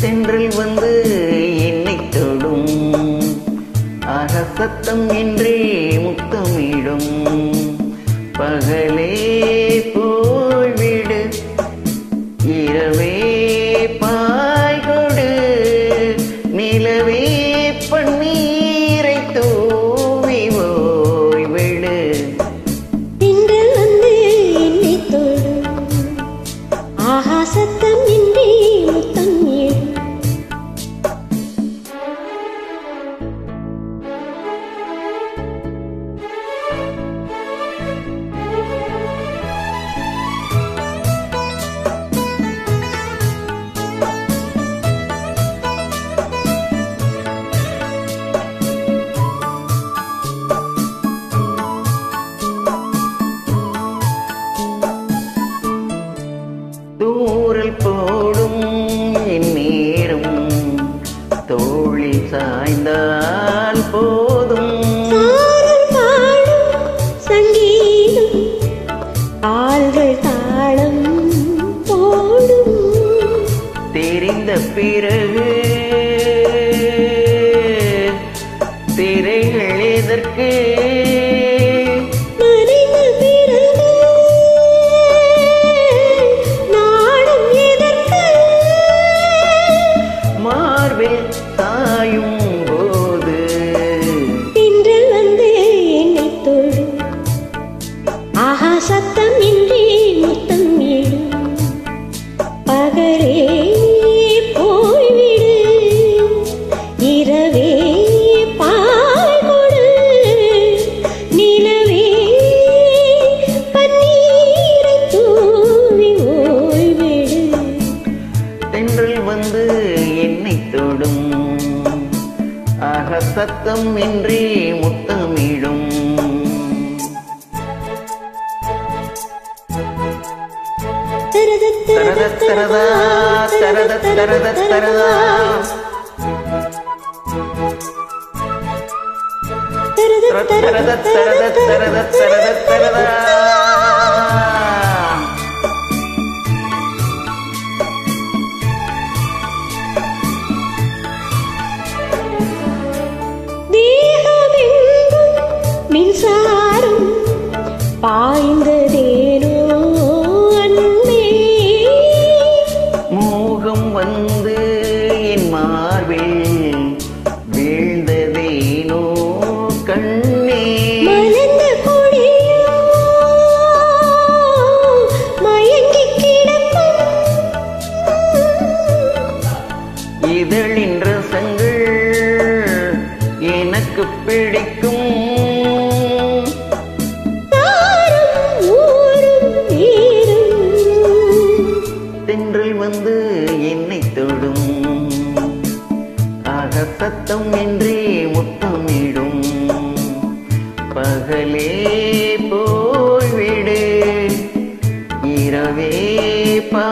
தென்றல் வந்து என்னை தொடும், ஆக சத்தம் என்றே முத்தமிடும். பகலே போய்விடு, இரவே பாய்கொடு, நிலவே பன்னீரை தூவி ஓய்விடு. தென்றல் வந்து என்னை தொடும், ஆஹா சத்தம் என்றே முத்தமிடும். தூறல் போடும் என் நேரம் தோளில் சாய்ந்தால் போதும். சாரல் பாடும் சங்கீதம் கால்கள் தாளம் போடும். தெரிந்த பிறகு திரைகள் எதற்கு, சாயும் போது தென்றல் வந்து என்னை தொடும், ஆஹா சத்தம் இன்றி முத்தமிடும். பகலே போய்விடு, இரவே பாய்கொடு, நிலவே பன்னீரை தூவி ஓய்விடு. தென்றல் வந்து என்னை தொடும், ஆக சத்தம் இன்றி முத்தமிடும். தரத தரதா தரத தரத தரதா தரத தரத தரத தரத தரதா. மின்சாரம் பாய்ந்ததேனோ அன்பே, மோகம் வந்து என் மார்பில் வீழ்ந்ததேனோ கண்ணே. மலர்ந்த கொடியோ மயங்கி கிடக்கும், இதழின் ரசங்கள் எனக்கு பிடிக்கும். தென்றல் வந்து என்னை தொடும், ஆக சத்தம் என்றே முத்தமிடும். பகலே போய்விடு, இரவே பா